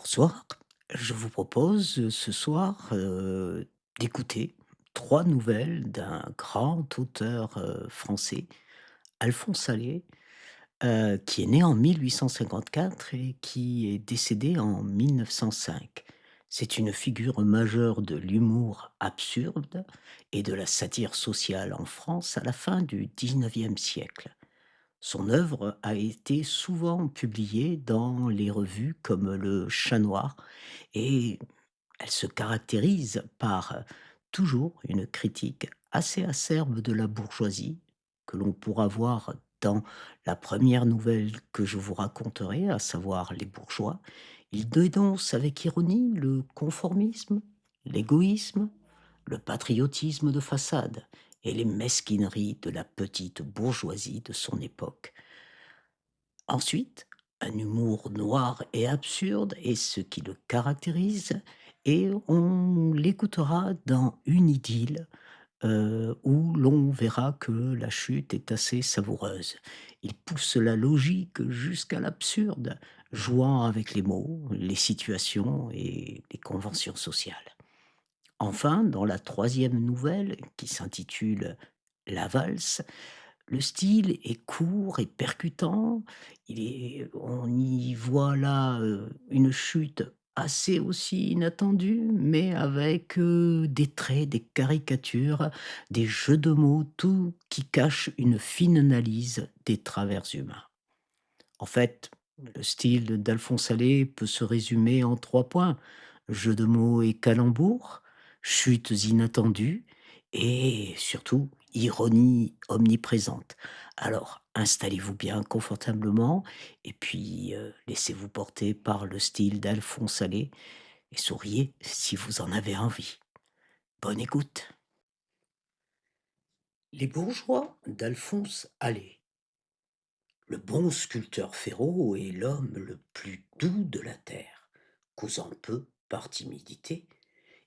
Bonsoir, je vous propose ce soir d'écouter trois nouvelles d'un grand auteur français, Alphonse Allais, qui est né en 1854 et qui est décédé en 1905. C'est une figure majeure de l'humour absurde et de la satire sociale en France à la fin du XIXe siècle. Son œuvre a été souvent publiée dans les revues comme Le Chat Noir et elle se caractérise par toujours une critique assez acerbe de la bourgeoisie que l'on pourra voir dans la première nouvelle que je vous raconterai, à savoir Les Bourgeois. Il dénonce avec ironie le conformisme, l'égoïsme, le patriotisme de façade et les mesquineries de la petite bourgeoisie de son époque. Ensuite, un humour noir et absurde est ce qui le caractérise et on l'écoutera dans Une idylle, où l'on verra que la chute est assez savoureuse. Il pousse la logique jusqu'à l'absurde, jouant avec les mots, les situations et les conventions sociales. Enfin, dans la troisième nouvelle, qui s'intitule La valse, le style est court et percutant. On y voit là une chute assez aussi inattendue, mais avec des traits, des caricatures, des jeux de mots, tout qui cache une fine analyse des travers humains. En fait, le style d'Alphonse Allais peut se résumer en 3 points: jeux de mots et calembours, chutes inattendues et surtout ironie omniprésente. Alors, installez-vous bien confortablement et puis, laissez-vous porter par le style d'Alphonse Allais et souriez si vous en avez envie. Bonne écoute. Les bourgeois d'Alphonse Allais. Le bon sculpteur Ferraud est l'homme le plus doux de la terre, causant peu par timidité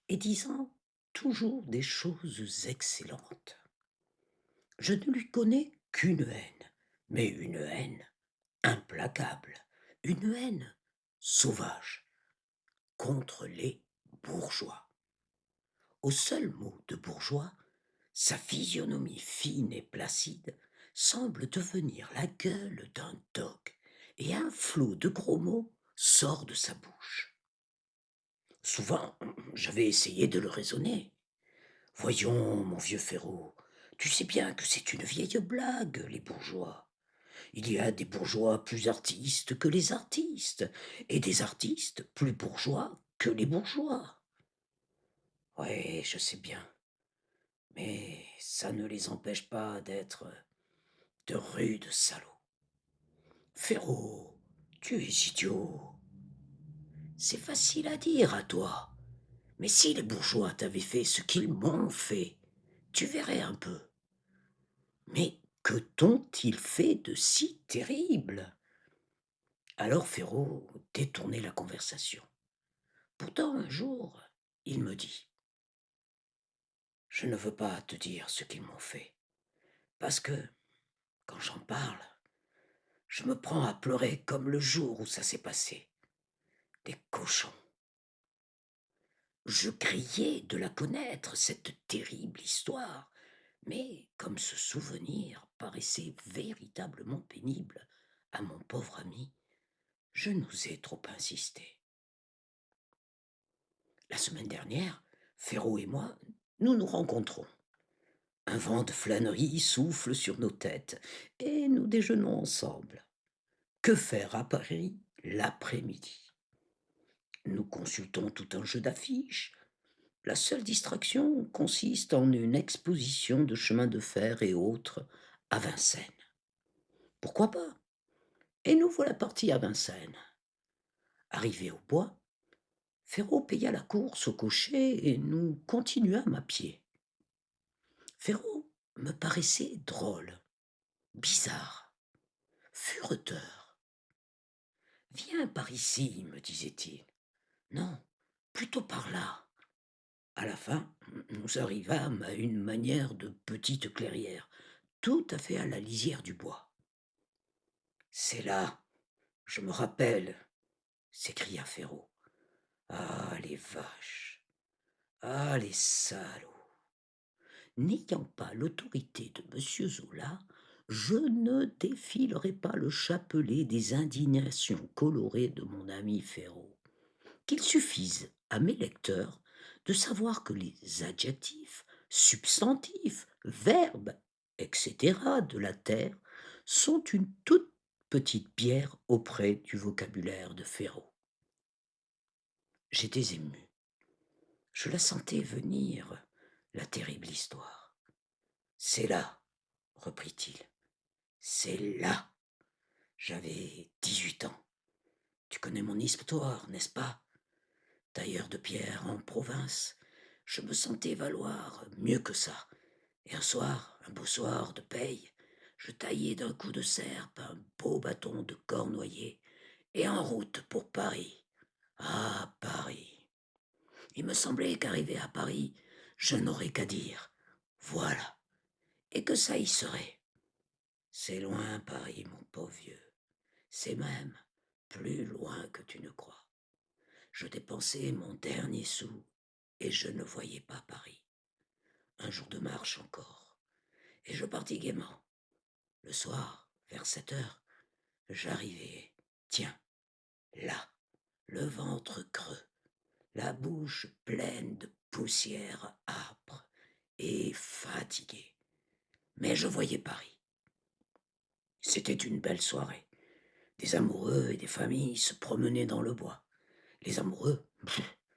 et disant toujours des choses excellentes. Je ne lui connais qu'une haine, mais une haine implacable, une haine sauvage contre les bourgeois. Au seul mot de bourgeois, sa physionomie fine et placide semble devenir la gueule d'un dogue, et un flot de gros mots sort de sa bouche. Souvent, j'avais essayé de le raisonner. Voyons, mon vieux Ferraud, tu sais bien que c'est une vieille blague, les bourgeois. Il y a des bourgeois plus artistes que les artistes, et des artistes plus bourgeois que les bourgeois. Oui, je sais bien, mais ça ne les empêche pas d'être de rudes salauds. Ferraud, tu es idiot. C'est facile à dire à toi, mais si les bourgeois t'avaient fait ce qu'ils m'ont fait, tu verrais un peu. Mais que t'ont-ils fait de si terrible? Alors Ferraud détournait la conversation. Pourtant un jour, il me dit: je ne veux pas te dire ce qu'ils m'ont fait, parce que, quand j'en parle, je me prends à pleurer comme le jour où ça s'est passé. Des cochons. Je criais de la connaître, cette terrible histoire, mais comme ce souvenir paraissait véritablement pénible à mon pauvre ami, je n'osais trop insister. La semaine dernière, Ferraud et moi, nous nous rencontrons. Un vent de flânerie souffle sur nos têtes et nous déjeunons ensemble. Que faire à Paris l'après-midi? Nous consultons tout un jeu d'affiches. La seule distraction consiste en une exposition de chemins de fer et autres à Vincennes. Pourquoi pas? Et nous voilà partis à Vincennes. Arrivé au bois, Ferraud paya la course au cocher et nous continuâmes à pied. Ferraud me paraissait drôle, bizarre, fureteur. Viens par ici, me disait-il. Non, plutôt par là. À la fin, nous arrivâmes à une manière de petite clairière, tout à fait à la lisière du bois. C'est là, je me rappelle, s'écria Ferraud. Ah, les vaches! Ah, les salauds! N'ayant pas l'autorité de monsieur Zola, je ne défilerai pas le chapelet des indignations colorées de mon ami Ferraud. Qu'il suffise à mes lecteurs de savoir que les adjectifs, substantifs, verbes, etc. de la terre sont une toute petite pierre auprès du vocabulaire de Ferraud. J'étais ému. Je la sentais venir, la terrible histoire. C'est là, reprit-il, c'est là. J'avais 18 ans. Tu connais mon histoire, n'est-ce pas? Tailleur de pierre en province, je me sentais valoir mieux que ça. Et un soir, un beau soir de paye, je taillai d'un coup de serpe un beau bâton de cornoyer et en route pour Paris. Ah, Paris! Il me semblait qu'arrivé à Paris, je n'aurais qu'à dire voilà, et que ça y serait. C'est loin, Paris, mon pauvre vieux. C'est même plus loin que tu ne crois. Je dépensai mon dernier sou et je ne voyais pas Paris. Un jour de marche encore, et je partis gaiement. Le soir, vers 7 heures, j'arrivai, tiens, là, le ventre creux, la bouche pleine de poussière âpre et fatigué. Mais je voyais Paris. C'était une belle soirée. Des amoureux et des familles se promenaient dans le bois. Les amoureux,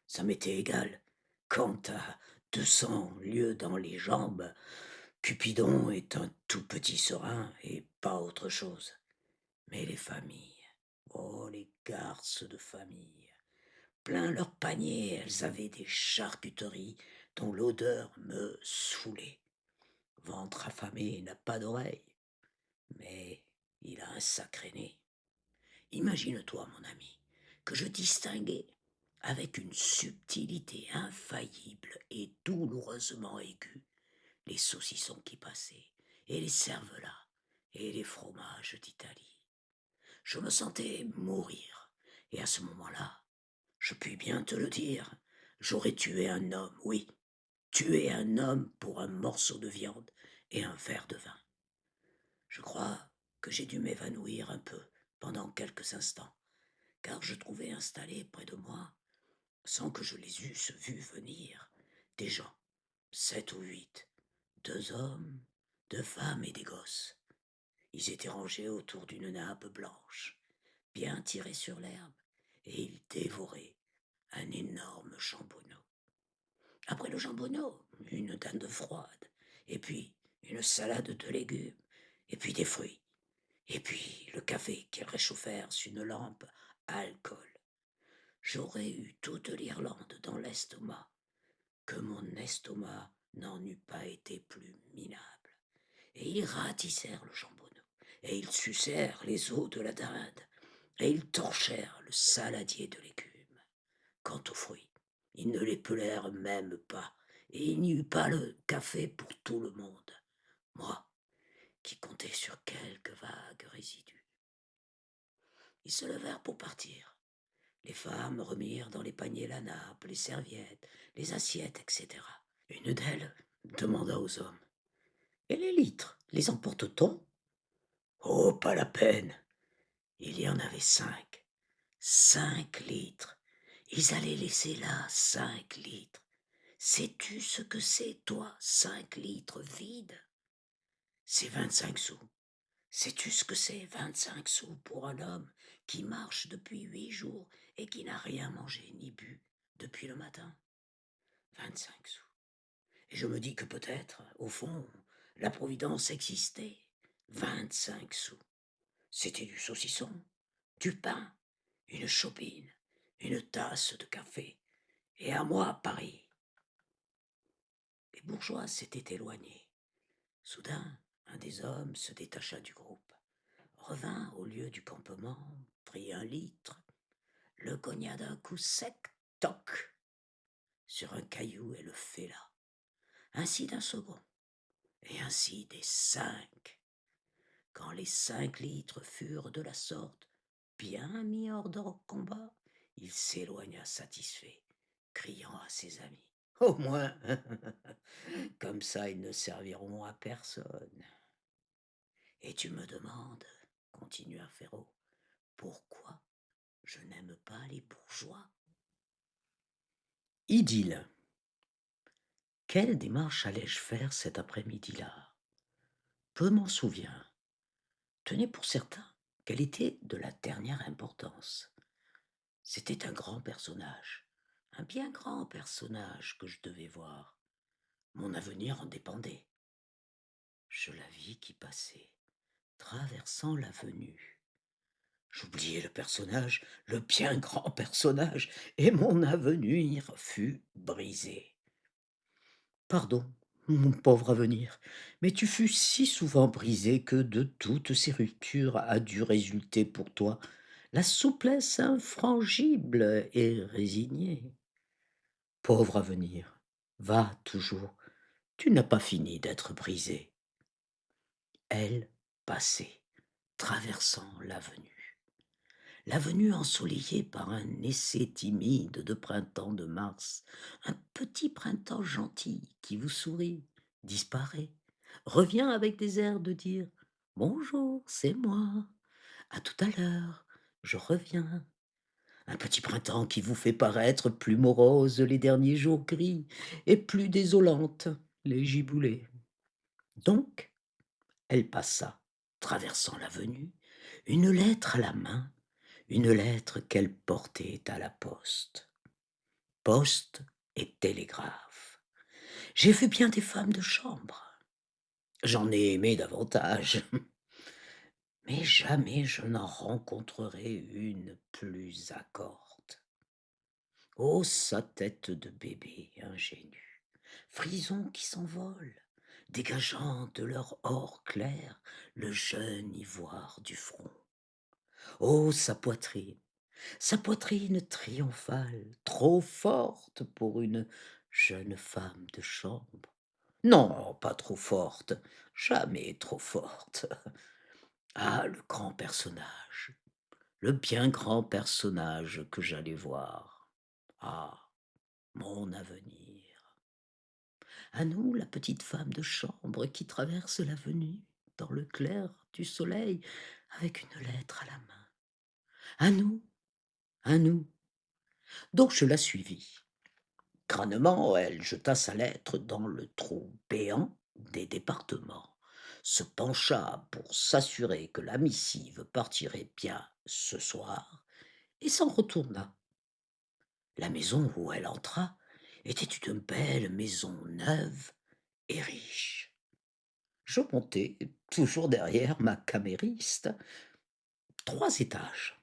ça m'était égal. Quant à 200 lieues dans les jambes, Cupidon est un tout petit serin et pas autre chose. Mais les familles, oh les garces de famille, plein leur panier, elles avaient des charcuteries dont l'odeur me saoulait. Ventre affamé n'a pas d'oreille, mais il a un sacré nez. Imagine-toi, mon ami, que je distinguais, avec une subtilité infaillible et douloureusement aiguë, les saucissons qui passaient, et les cervelas, et les fromages d'Italie. Je me sentais mourir, et à ce moment-là, je puis bien te le dire, j'aurais tué un homme, oui, tué un homme pour un morceau de viande et un verre de vin. Je crois que j'ai dû m'évanouir un peu pendant quelques instants, car je trouvais installés près de moi, sans que je les eusse vus venir, des gens, 7 ou 8, 2 hommes, 2 femmes et des gosses. Ils étaient rangés autour d'une nappe blanche, bien tirée sur l'herbe, et ils dévoraient un énorme jambonneau. Après le jambonneau, une dinde froide, et puis une salade de légumes, et puis des fruits, et puis le café qu'ils réchauffèrent sur une lampe à alcool. J'aurais eu toute l'Irlande dans l'estomac, que mon estomac n'en eût pas été plus minable. Et ils ratissèrent le jambonneau, et ils sucèrent les os de la dinde, et ils torchèrent le saladier de légumes. Quant aux fruits, ils ne les pelèrent même pas, et il n'y eut pas le café pour tout le monde. Moi, qui comptais sur quelques vagues résidus. Ils se levèrent pour partir. Les femmes remirent dans les paniers la nappe, les serviettes, les assiettes, etc. Une d'elles demanda aux hommes: et les litres, les emporte-t-on? Oh, pas la peine. Il y en avait 5. 5 litres. Ils allaient laisser là 5 litres. Sais-tu ce que c'est, toi, 5 litres vides? C'est 25 sous. Sais-tu ce que c'est, 25 sous pour un homme qui marche depuis 8 jours et qui n'a rien mangé ni bu depuis le matin? 25 sous. Et je me dis que peut-être, au fond, la Providence existait. 25 sous. C'était du saucisson, du pain, une chopine, une tasse de café. Et à moi, Paris. Les bourgeois s'étaient éloignés. Soudain, un des hommes se détacha du groupe, revint au lieu du campement, prit 1 litre, le cogna d'un coup sec, toc, sur un caillou et le fêla. Ainsi d'un second, et ainsi des 5. Quand les 5 litres furent de la sorte bien mis hors de combat, Il s'éloigna satisfait, criant à ses amis. Au moins, comme ça, ils ne serviront à personne. Et tu me demandes, continua Ferraud, pourquoi je n'aime pas les bourgeois? Idylle. Quelle démarche allais-je faire cet après-midi-là? Peu m'en souviens. Tenez pour certain qu'elle était de la dernière importance. C'était un grand personnage, un bien grand personnage que je devais voir. Mon avenir en dépendait. Je la vis qui passait, traversant l'avenue. J'oubliai le personnage, le bien grand personnage, et mon avenir fut brisé. Pardon, mon pauvre avenir, mais tu fus si souvent brisé que de toutes ces ruptures a dû résulter pour toi la souplesse infrangible et résignée. Pauvre avenir, va toujours, tu n'as pas fini d'être brisé. Elle passait, traversant l'avenue. L'avenue ensoleillée par un essai timide de printemps de mars, un petit printemps gentil qui vous sourit, disparaît, revient avec des airs de dire bonjour, c'est moi, à tout à l'heure, je reviens. Un petit printemps qui vous fait paraître plus morose les derniers jours gris et plus désolante les giboulées. Donc, elle passa, traversant l'avenue, une lettre à la main, une lettre qu'elle portait à la poste. Poste et télégraphe. J'ai vu bien des femmes de chambre. J'en ai aimé davantage. Mais jamais je n'en rencontrerai une plus accorde. Oh, sa tête de bébé ingénu, frisons qui s'envolent, dégageant de leur or clair le jeune ivoire du front. Oh, sa poitrine triomphale, trop forte pour une jeune femme de chambre. Non, pas trop forte, jamais trop forte. Ah, le grand personnage, le bien grand personnage que j'allais voir. Ah, mon avenir. À nous, la petite femme de chambre qui traverse l'avenue dans le clair du soleil avec une lettre à la main. À nous, à nous. Donc je la suivis. Crânement, elle jeta sa lettre dans le trou béant des départements, se pencha pour s'assurer que la missive partirait bien ce soir, et s'en retourna. La maison où elle entra était une belle maison neuve et riche. Je montai, toujours derrière ma camériste, 3 étages.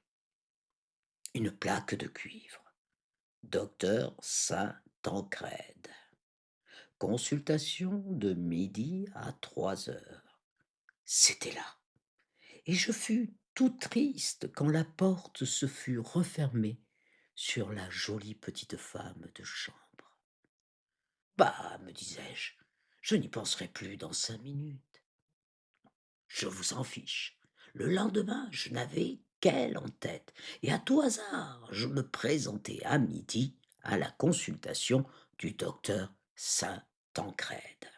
Une plaque de cuivre. Docteur Saint-Tancrède. Consultation de midi à 3 heures. C'était là. Et je fus tout triste quand la porte se fut refermée sur la jolie petite femme de chambre. Bah, me disais-je, je n'y penserai plus dans 5 minutes. Je vous en fiche. Le lendemain, je n'avais qu'elle en tête, et à tout hasard, je me présentai à midi à la consultation du docteur Saint-Tancrède.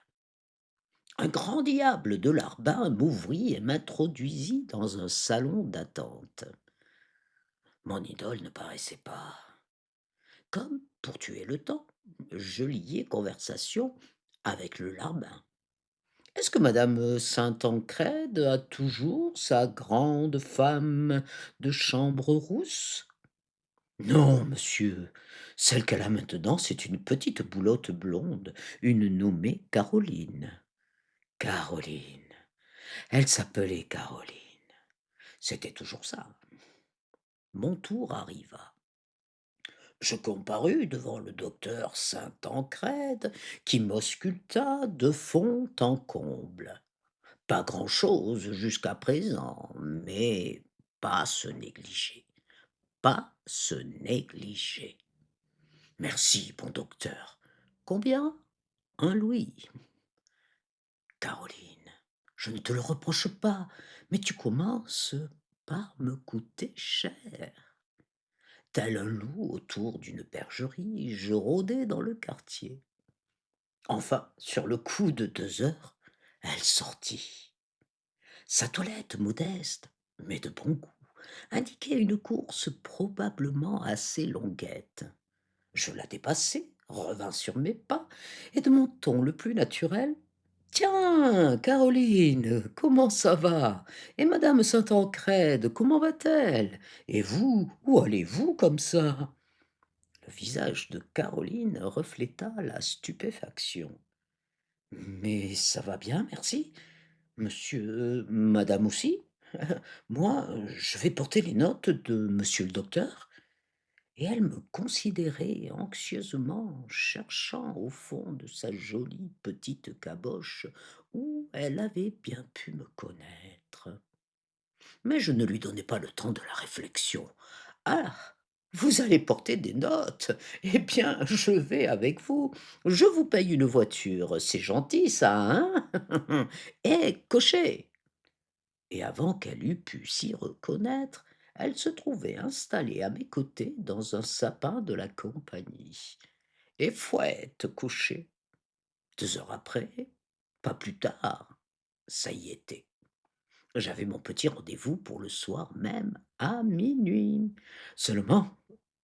Un grand diable de larbin m'ouvrit et m'introduisit dans un salon d'attente. Mon idole ne paraissait pas. Comme, pour tuer le temps, je liai conversation avec le larbin. Est-ce que madame Saint-Tancrède a toujours sa grande femme de chambre rousse? Non, monsieur. Celle qu'elle a maintenant, c'est une petite boulotte blonde, une nommée Caroline. Caroline. Elle s'appelait Caroline. C'était toujours ça. Mon tour arriva. Je comparus devant le docteur Saint-Tancrède, qui m'ausculta de fond en comble. Pas grand-chose jusqu'à présent, mais pas se négliger, pas se négliger. Merci, bon docteur. Combien? 1 louis. Caroline, je ne te le reproche pas, mais tu commences par me coûter cher. Tel un loup autour d'une bergerie, je rôdais dans le quartier. Enfin, sur le coup de 2 heures, elle sortit. Sa toilette modeste, mais de bon goût, indiquait une course probablement assez longuette. Je la dépassai, revins sur mes pas, et de mon ton le plus naturel: «Tiens, Caroline, comment ça va? Et madame Saint-Ancrède, comment va-t-elle? Et vous, où allez-vous comme ça?» Le visage de Caroline refléta la stupéfaction. «Mais ça va bien, merci. Monsieur, madame aussi? Moi, je vais porter les notes de monsieur le docteur.» Et elle me considérait anxieusement, cherchant au fond de sa jolie petite caboche où elle avait bien pu me connaître. Mais je ne lui donnai pas le temps de la réflexion. «Ah! Vous allez porter des notes? Eh bien, je vais avec vous. Je vous paye une voiture, c'est gentil ça, hein? Eh, cocher!» Et avant qu'elle eût pu s'y reconnaître, elle se trouvait installée à mes côtés dans un sapin de la compagnie. Et fouette, couché. 2 heures après, pas plus tard, ça y était. J'avais mon petit rendez-vous pour le soir même, à minuit. Seulement,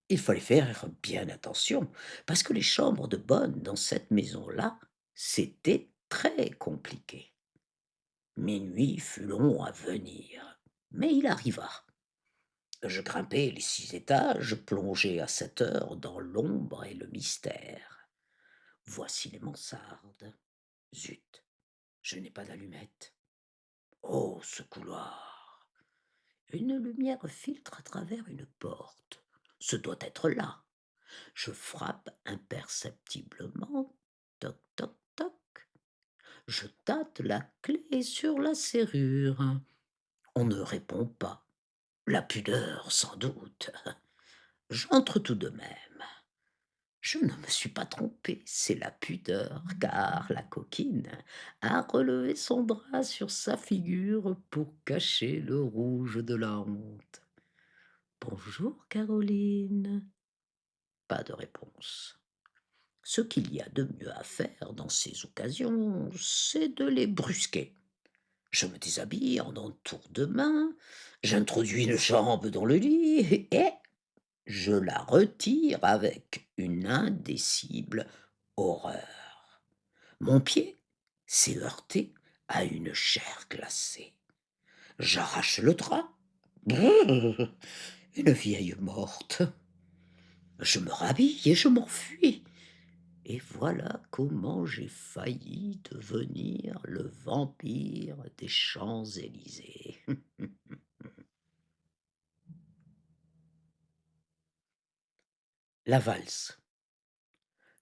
il fallait faire bien attention, parce que les chambres de bonne dans cette maison-là, c'était très compliqué. Minuit fut long à venir, mais il arriva. Je grimpai les 6 étages, plongé à 7 heures dans l'ombre et le mystère. Voici les mansardes. Zut, je n'ai pas d'allumette. Oh, ce couloir! Une lumière filtre à travers une porte. Ce doit être là. Je frappe imperceptiblement. Toc, toc, toc. Je tâte la clé sur la serrure. On ne répond pas. La pudeur, sans doute. J'entre tout de même. Je ne me suis pas trompé, c'est la pudeur, car la coquine a relevé son drap sur sa figure pour cacher le rouge de la honte. Bonjour, Caroline. Pas de réponse. Ce qu'il y a de mieux à faire dans ces occasions, c'est de les brusquer. Je me déshabille en un tour de main, j'introduis une jambe dans le lit et je la retire avec une indicible horreur. Mon pied s'est heurté à une chair glacée. J'arrache le drap. Brrr, une vieille morte. Je me rhabille et je m'enfuis. Et voilà comment j'ai failli devenir le vampire des Champs-Élysées. La valse.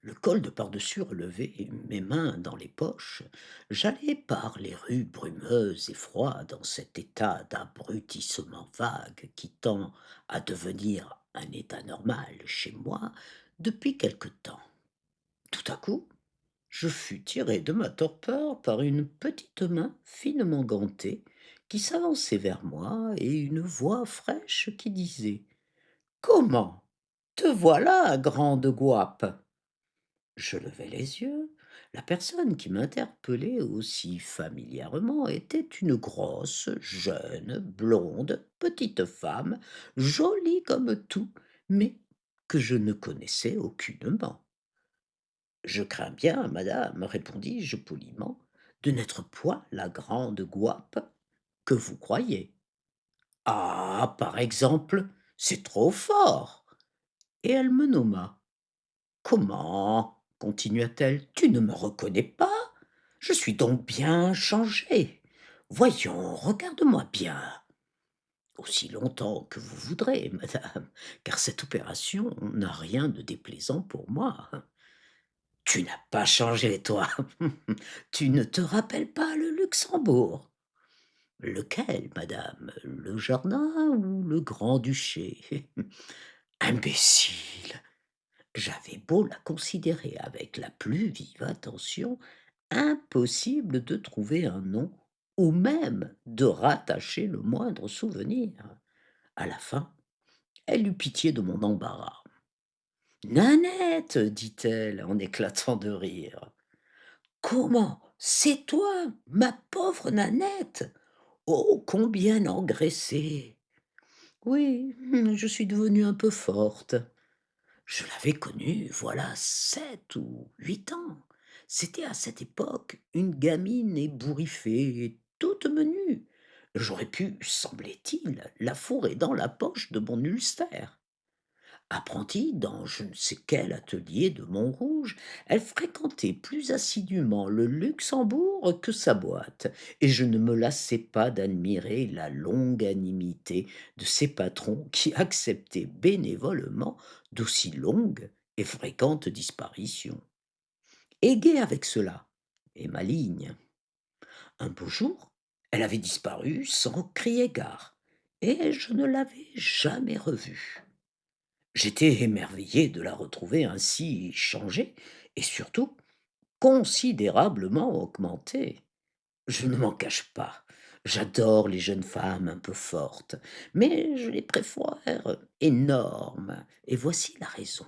Le col de par-dessus relevé, et mes mains dans les poches, j'allais par les rues brumeuses et froides en cet état d'abrutissement vague qui tend à devenir un état normal chez moi depuis quelque temps. Tout à coup, je fus tiré de ma torpeur par une petite main finement gantée qui s'avançait vers moi et une voix fraîche qui disait: «Comment? Te voilà, grande gouape!» Je levai les yeux. La personne qui m'interpellait aussi familièrement était une grosse, jeune, blonde, petite femme, jolie comme tout, mais que je ne connaissais aucunement. «Je crains bien, madame», répondis-je poliment, «de n'être point la grande gouape que vous croyez.» «Ah, par exemple, c'est trop fort!» Et elle me nomma. «Comment?» continua-t-elle, «tu ne me reconnais pas? Je suis donc bien changée. Voyons, regarde-moi bien. Aussi longtemps que vous voudrez, madame, car cette opération n'a rien de déplaisant pour moi. Tu n'as pas changé, toi. Tu ne te rappelles pas le Luxembourg? Lequel, madame? Le jardin ou le Grand-Duché? Imbécile! J'avais beau la considérer avec la plus vive attention, impossible de trouver un nom ou même de rattacher le moindre souvenir. À la fin, Elle eut pitié de mon embarras. «Nanette!» dit-elle en éclatant de rire. «Comment? C'est toi, ma pauvre Nanette? Oh, combien engraissée!» «Oui, je suis devenue un peu forte. Je l'avais connue, voilà 7 ou 8 ans. C'était à cette époque une gamine ébouriffée et toute menue. J'aurais pu, semblait-il, la fourrer dans la poche de mon ulster. Apprentie dans je ne sais quel atelier de Montrouge, elle fréquentait plus assidûment le Luxembourg que sa boîte, et je ne me lassais pas d'admirer la longanimité de ses patrons qui acceptaient bénévolement d'aussi longues et fréquentes disparitions. Aiguë avec cela, et maligne, un beau jour, elle avait disparu sans crier gare, et je ne l'avais jamais revue. J'étais émerveillé de la retrouver ainsi changée et surtout considérablement augmentée. Je ne m'en cache pas, j'adore les jeunes femmes un peu fortes, mais je les préfère énormes, et voici la raison.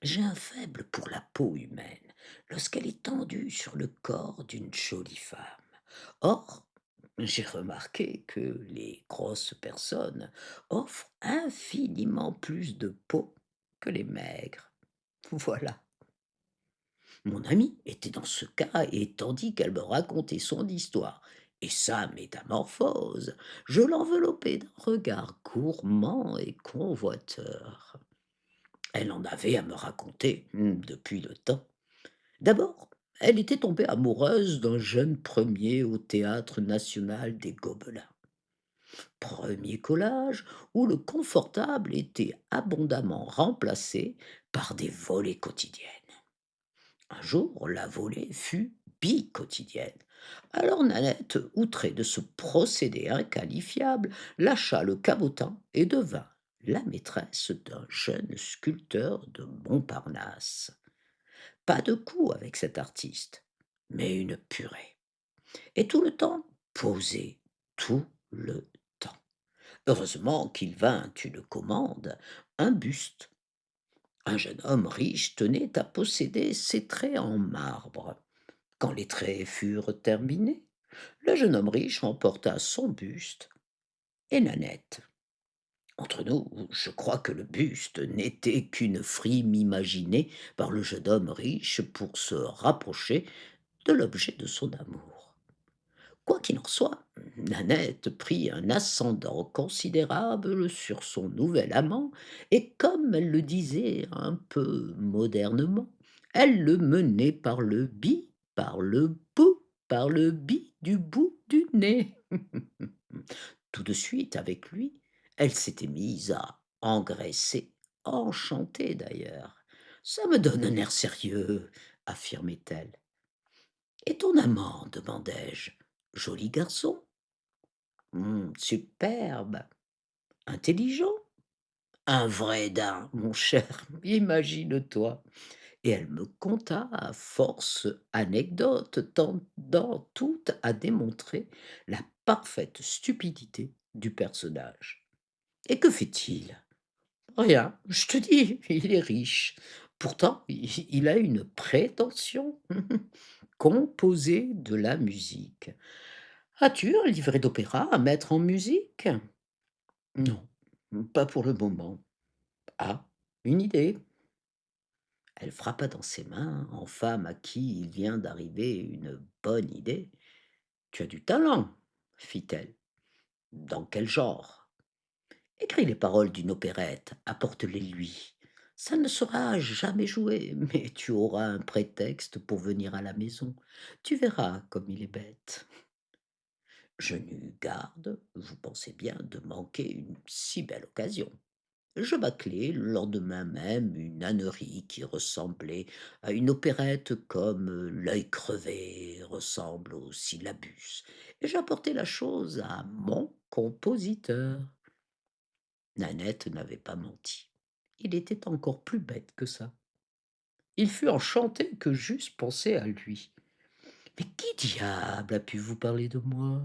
J'ai un faible pour la peau humaine lorsqu'elle est tendue sur le corps d'une jolie femme. Or, j'ai remarqué que les grosses personnes offrent infiniment plus de peau que les maigres. Voilà. Mon amie était dans ce cas, et tandis qu'elle me racontait son histoire et sa métamorphose, je l'enveloppais d'un regard gourmand et convoiteur. Elle en avait à me raconter depuis le temps. D'abord, elle était tombée amoureuse d'un jeune premier au Théâtre national des Gobelins. Premier collage où le confortable était abondamment remplacé par des volées quotidiennes. Un jour, la volée fut bi-quotidienne. Alors Nanette, outrée de ce procédé inqualifiable, lâcha le cabotin et devint la maîtresse d'un jeune sculpteur de Montparnasse. Pas de coup avec cet artiste, mais une purée. Et tout le temps posé, tout le temps. Heureusement qu'il vint une commande, un buste. Un jeune homme riche tenait à posséder ses traits en marbre. Quand les traits furent terminés, le jeune homme riche emporta son buste et Nanette. Entre nous, je crois que le buste n'était qu'une frime imaginée par le jeune homme riche pour se rapprocher de l'objet de son amour. Quoi qu'il en soit, Nanette prit un ascendant considérable sur son nouvel amant, et comme elle le disait un peu modernement, elle le menait par le bi, par le bout, par le bi du bout du nez. Tout de suite, avec lui, elle s'était mise à engraisser, enchantée d'ailleurs. Ça me donne un air sérieux, affirmait-elle. Et ton amant demandai-je. Joli garçon. Superbe. Intelligent. Un vrai daim, mon cher, imagine-toi. Et elle me conta à force anecdotes tendant toutes à démontrer la parfaite stupidité du personnage. Et que fait-il? Rien, je te dis, il est riche. Pourtant, il a une prétention. Composer de la musique. As-tu un livret d'opéra à mettre en musique? Non, pas pour le moment. Ah, une idée. Elle frappa dans ses mains en femme à qui il vient d'arriver une bonne idée. Tu as du talent, fit-elle. Dans quel genre? Écris les paroles d'une opérette, apporte-les lui. Ça ne sera jamais joué, mais tu auras un prétexte pour venir à la maison. Tu verras comme il est bête. Je n'eus garde, vous pensez bien, de manquer une si belle occasion. Je bâclai le lendemain même une ânerie qui ressemblait à une opérette comme l'œil crevé ressemble au syllabus, et j'apportai la chose à mon compositeur. Nanette n'avait pas menti. Il était encore plus bête que ça. Il fut enchanté que j'eusse pensé à lui. Mais qui diable a pu vous parler de moi?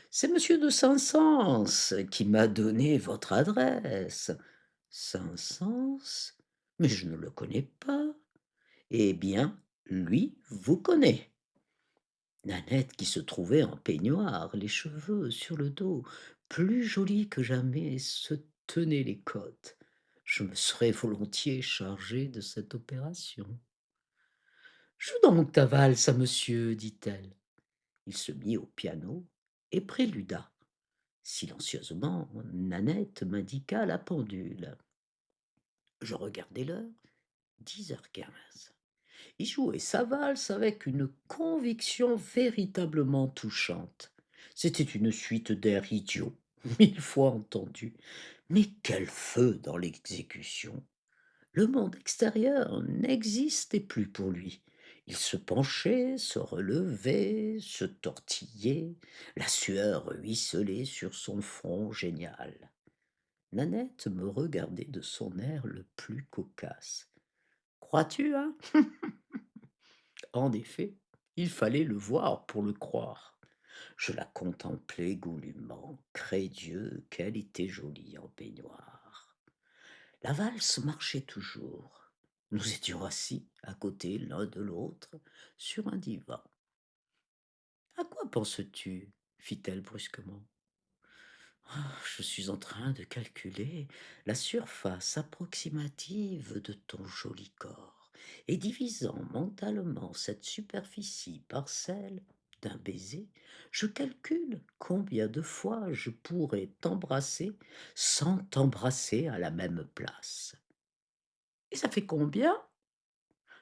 C'est monsieur de Saint-Saëns qui m'a donné votre adresse. Saint-Saëns? Mais je ne le connais pas. Eh bien, lui vous connaît. Nanette, qui se trouvait en peignoir, les cheveux sur le dos, plus jolie que jamais, se tenait les côtes. Je me serais volontiers chargée de cette opération. Joue donc ta valse à monsieur, dit-elle. Il se mit au piano et préluda. Silencieusement, Nanette m'indiqua la pendule. Je regardai l'heure, 10h15. Il jouait sa valse avec une conviction véritablement touchante. C'était une suite d'airs idiots, 1000 fois entendus, mais quel feu dans l'exécution! Le monde extérieur n'existait plus pour lui. Il se penchait, se relevait, se tortillait, la sueur ruisselait sur son front génial. Nanette me regardait de son air le plus cocasse. Crois-tu, hein? En effet, il fallait le voir pour le croire. Je la contemplais goulûment. Cré Dieu, qu'elle était jolie en peignoir. La valse marchait toujours. Nous étions assis à côté l'un de l'autre sur un divan. À quoi penses-tu? Fit-elle brusquement. Ah, je suis en train de calculer la surface approximative de ton joli corps et divisant mentalement cette superficie par celle d'un baiser, je calcule combien de fois je pourrais t'embrasser sans t'embrasser à la même place. Et ça fait combien?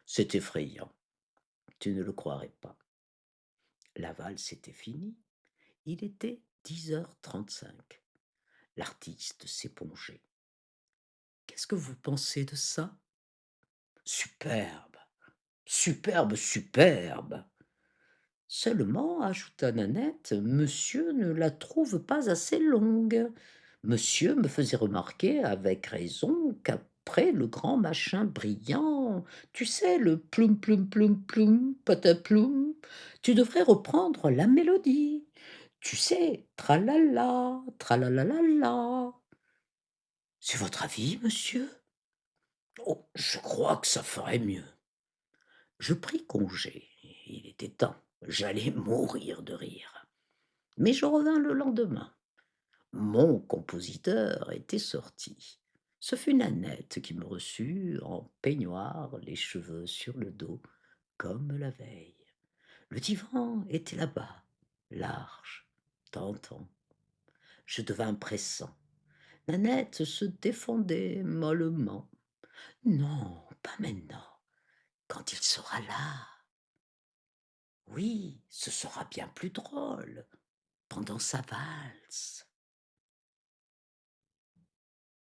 C'est effrayant, tu ne le croirais pas. La valse était finie, il était 10h35. L'artiste s'épongeait. Qu'est-ce que vous pensez de ça? Superbe, superbe, superbe. Seulement, ajouta Nanette, monsieur ne la trouve pas assez longue. Monsieur me faisait remarquer avec raison qu'après le grand machin brillant, tu sais, le ploum ploum ploum ploum, pataploum, tu devrais reprendre la mélodie. Tu sais, tralala, tralalalala. C'est votre avis, monsieur? Oh, je crois que ça ferait mieux. Je pris congé. Il était temps. J'allais mourir de rire. Mais je revins le lendemain. Mon compositeur était sorti. Ce fut Nanette qui me reçut en peignoir, les cheveux sur le dos, comme la veille. Le divan était là-bas, large, tentant. Je devins pressant. Nanette se défendait mollement. Non, pas maintenant. Quand il sera là. Oui, ce sera bien plus drôle, pendant sa valse.